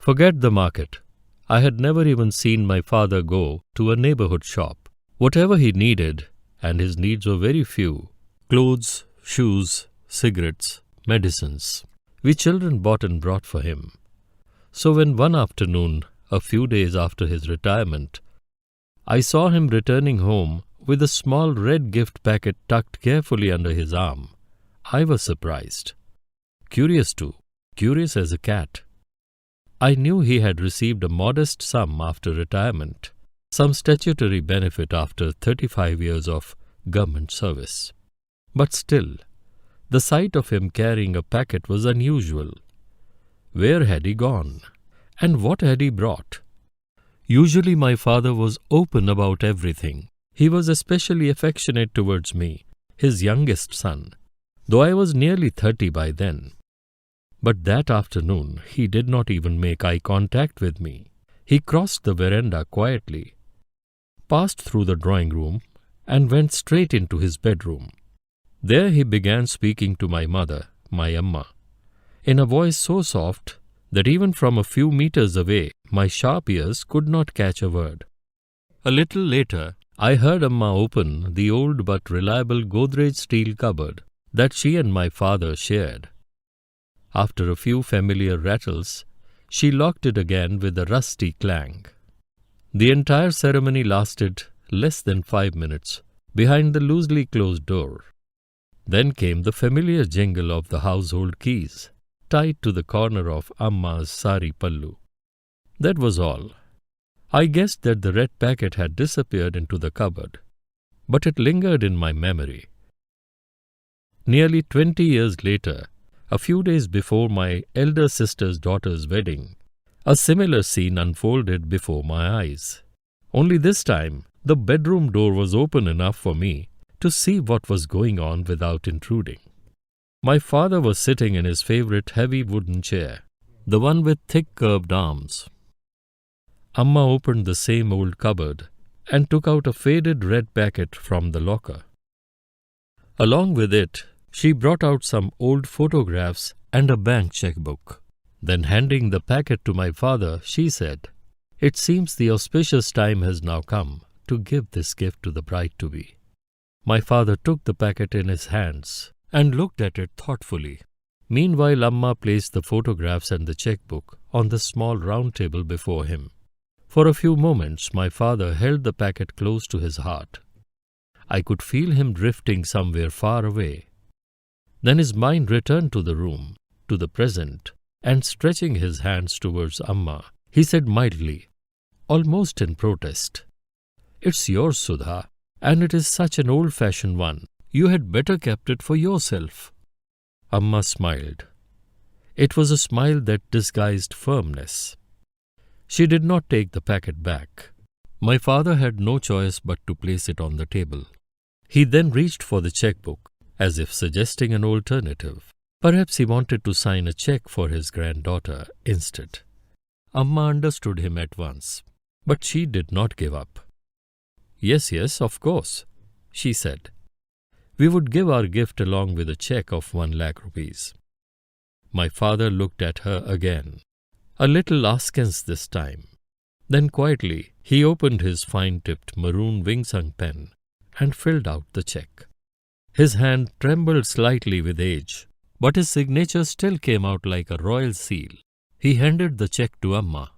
Forget the market. I had never even seen my father go to a neighborhood shop. Whatever he needed, and his needs were very few, clothes, shoes, cigarettes, medicines, we children bought and brought for him. So when one afternoon, a few days after his retirement, I saw him returning home with a small red gift packet tucked carefully under his arm, I was surprised. Curious too, curious as a cat. I knew he had received a modest sum after retirement, some statutory benefit after 35 years of government service. But still, the sight of him carrying a packet was unusual. Where had he gone? And what had he brought? Usually my father was open about everything. He was especially affectionate towards me, his youngest son, though I was nearly 30 by then. But that afternoon he did not even make eye contact with me. He crossed the veranda quietly, passed through the drawing room, and went straight into his bedroom. There he began speaking to my mother, my Amma, in a voice so soft that even from a few meters away my sharp ears could not catch a word. A little later, I heard Amma open the old but reliable Godrej steel cupboard that she and my father shared. After a few familiar rattles, she locked it again with a rusty clang. The entire ceremony lasted less than 5 minutes behind the loosely closed door. Then came the familiar jingle of the household keys, tied to the corner of Amma's sari pallu. That was all. I guessed that the red packet had disappeared into the cupboard, but it lingered in my memory. Nearly 20 years later, a few days before my elder sister's daughter's wedding, a similar scene unfolded before my eyes. Only this time, the bedroom door was open enough for me to see what was going on without intruding. My father was sitting in his favorite heavy wooden chair, the one with thick curved arms. Amma opened the same old cupboard and took out a faded red packet from the locker. Along with it, she brought out some old photographs and a bank checkbook. Then handing the packet to my father, she said, "It seems the auspicious time has now come to give this gift to the bride-to-be." My father took the packet in his hands and looked at it thoughtfully. Meanwhile, Amma placed the photographs and the checkbook on the small round table before him. For a few moments, my father held the packet close to his heart. I could feel him drifting somewhere far away. Then his mind returned to the room, to the present, and stretching his hands towards Amma, he said mildly, almost in protest, "It's yours, Sudha, and it is such an old-fashioned one. You had better kept it for yourself." Amma smiled. It was a smile that disguised firmness. She did not take the packet back. My father had no choice but to place it on the table. He then reached for the checkbook, as if suggesting an alternative. Perhaps he wanted to sign a check for his granddaughter instead. Amma understood him at once, but she did not give up. "Yes, yes, of course," she said. "We would give our gift along with a check of 1 lakh rupees." My father looked at her again, a little askance this time. Then quietly he opened his fine-tipped maroon wing-sung pen and filled out the check. His hand trembled slightly with age, but his signature still came out like a royal seal. He handed the check to Amma.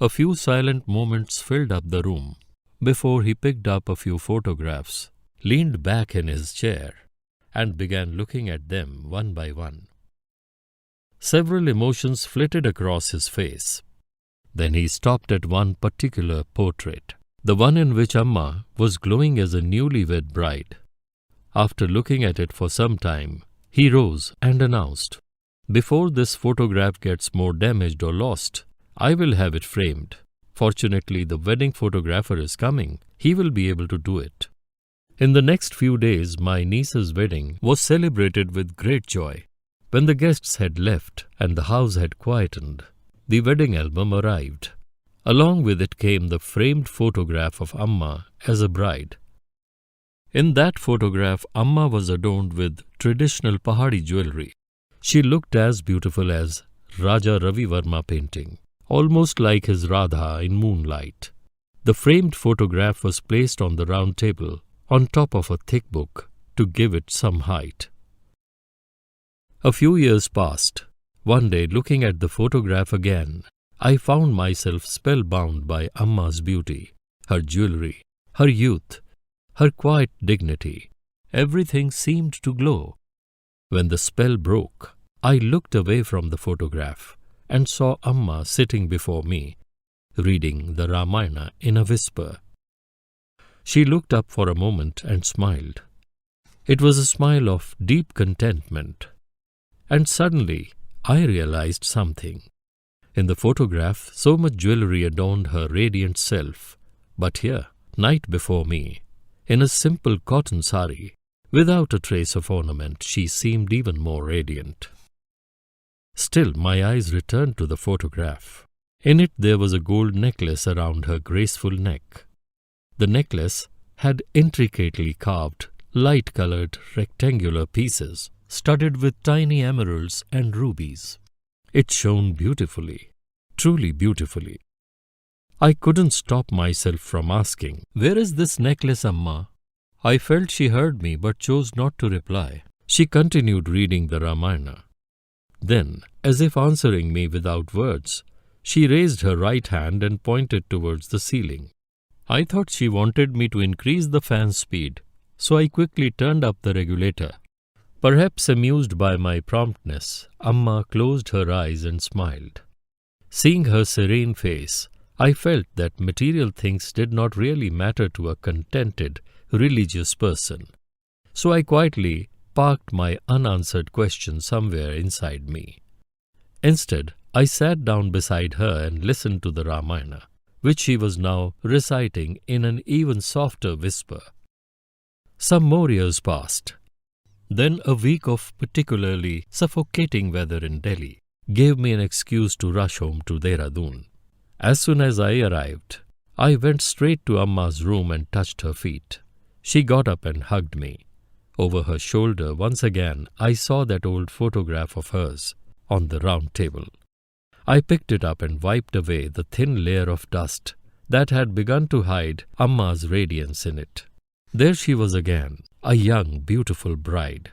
A few silent moments filled up the room before he picked up a few photographs, leaned back in his chair, and began looking at them one by one. Several emotions flitted across his face. Then he stopped at one particular portrait, the one in which Amma was glowing as a newlywed bride. After looking at it for some time, he rose and announced, "Before this photograph gets more damaged or lost, I will have it framed. Fortunately, the wedding photographer is coming. He will be able to do it." In the next few days, my niece's wedding was celebrated with great joy. When the guests had left and the house had quietened, the wedding album arrived. Along with it came the framed photograph of Amma as a bride. In that photograph, Amma was adorned with traditional Pahari jewelry. She looked as beautiful as Raja Ravi Verma painting almost like his Radha in moonlight. The framed photograph was placed on the round table, on top of a thick book, to give it some height. A few years passed. One day, looking at the photograph again, I found myself spellbound by Amma's beauty, her jewelry, her youth, her quiet dignity. Everything seemed to glow. When the spell broke, I looked away from the photograph and saw Amma sitting before me, reading the Ramayana in a whisper. She looked up for a moment and smiled. It was a smile of deep contentment. And suddenly, I realized something. In the photograph, so much jewelry adorned her radiant self. But here, night before me, in a simple cotton sari, without a trace of ornament, she seemed even more radiant. Still, my eyes returned to the photograph. In it there was a gold necklace around her graceful neck. The necklace had intricately carved, light-colored rectangular pieces, studded with tiny emeralds and rubies. It shone beautifully, truly beautifully. I couldn't stop myself from asking, "Where is this necklace, Amma?" I felt she heard me but chose not to reply. She continued reading the Ramayana. Then, as if answering me without words, she raised her right hand and pointed towards the ceiling. I thought she wanted me to increase the fan speed, so I quickly turned up the regulator. Perhaps amused by my promptness, Amma closed her eyes and smiled. Seeing her serene face, I felt that material things did not really matter to a contented, religious person. So I quietly parked my unanswered question somewhere inside me. Instead, I sat down beside her and listened to the Ramayana, which she was now reciting in an even softer whisper. Some more years passed. Then a week of particularly suffocating weather in Delhi gave me an excuse to rush home to Dehradun. As soon as I arrived, I went straight to Amma's room and touched her feet. She got up and hugged me. Over her shoulder, once again, I saw that old photograph of hers on the round table. I picked it up and wiped away the thin layer of dust that had begun to hide Amma's radiance in it. There she was again, a young, beautiful bride.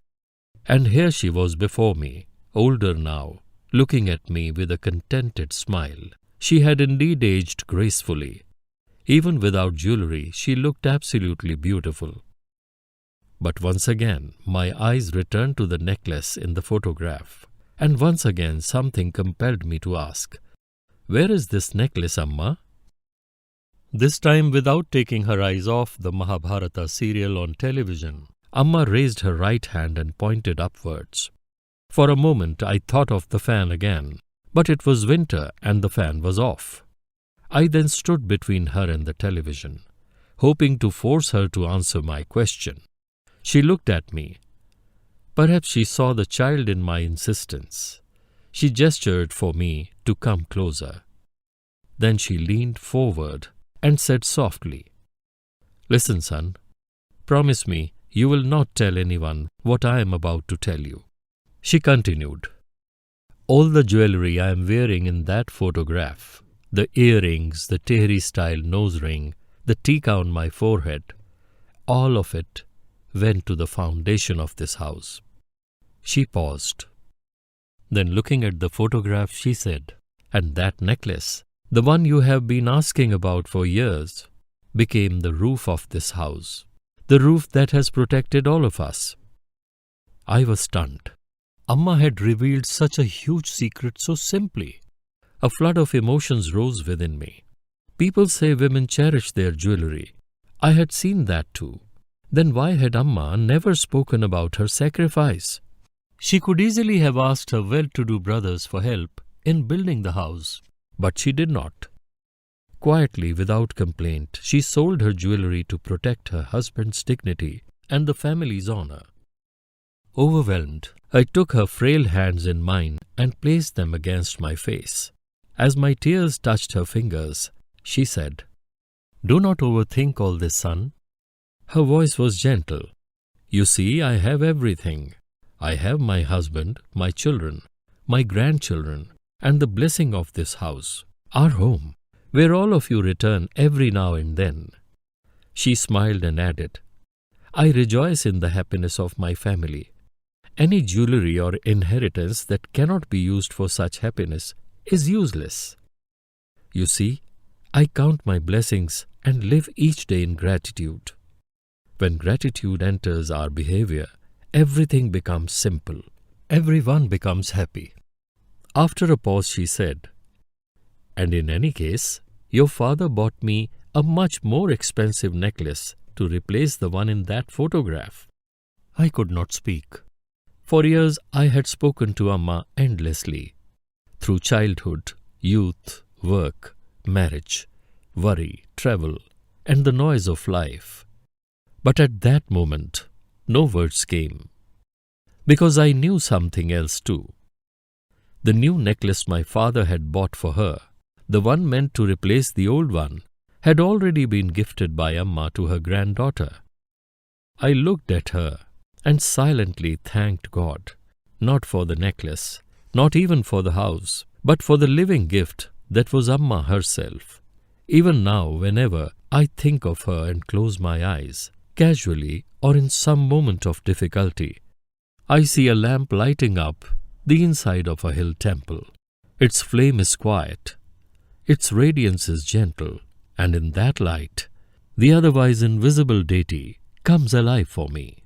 And here she was before me, older now, looking at me with a contented smile. She had indeed aged gracefully. Even without jewelry, she looked absolutely beautiful. But once again, my eyes returned to the necklace in the photograph. And once again, something compelled me to ask, "Where is this necklace, Amma?" This time, without taking her eyes off the Mahabharata serial on television, Amma raised her right hand and pointed upwards. For a moment, I thought of the fan again, but it was winter and the fan was off. I then stood between her and the television, hoping to force her to answer my question. She looked at me. Perhaps she saw the child in my insistence. She gestured for me to come closer. Then she leaned forward and said softly, "Listen, son. Promise me you will not tell anyone what I am about to tell you." She continued, "All the jewelry I am wearing in that photograph, the earrings, the Tehri-style nose ring, the tika on my forehead, all of it went to the foundation of this house." She paused. Then looking at the photograph, she said, "And that necklace, the one you have been asking about for years, became the roof of this house, the roof that has protected all of us." I was stunned. Amma had revealed such a huge secret so simply. A flood of emotions rose within me. People say women cherish their jewelry. I had seen that too. Then why had Amma never spoken about her sacrifice? She could easily have asked her well-to-do brothers for help in building the house, but she did not. Quietly, without complaint, she sold her jewelry to protect her husband's dignity and the family's honor. Overwhelmed, I took her frail hands in mine and placed them against my face. As my tears touched her fingers, she said, "Do not overthink all this, son." Her voice was gentle. "You see, I have everything. I have my husband, my children, my grandchildren, and the blessing of this house. Our home, where all of you return every now and then." She smiled and added, "I rejoice in the happiness of my family. Any jewelry or inheritance that cannot be used for such happiness is useless. You see, I count my blessings and live each day in gratitude. When gratitude enters our behavior, everything becomes simple. Everyone becomes happy." After a pause, she said, "And in any case, your father bought me a much more expensive necklace to replace the one in that photograph." I could not speak. For years I had spoken to Amma endlessly, through childhood, youth, work, marriage, worry, travel, and the noise of life. But at that moment, no words came, because I knew something else too. The new necklace my father had bought for her, the one meant to replace the old one, had already been gifted by Amma to her granddaughter. I looked at her and silently thanked God, not for the necklace, not even for the house, but for the living gift that was Amma herself. Even now, whenever I think of her and close my eyes, casually or in some moment of difficulty, I see a lamp lighting up the inside of a hill temple. Its flame is quiet, its radiance is gentle, and in that light, the otherwise invisible deity comes alive for me.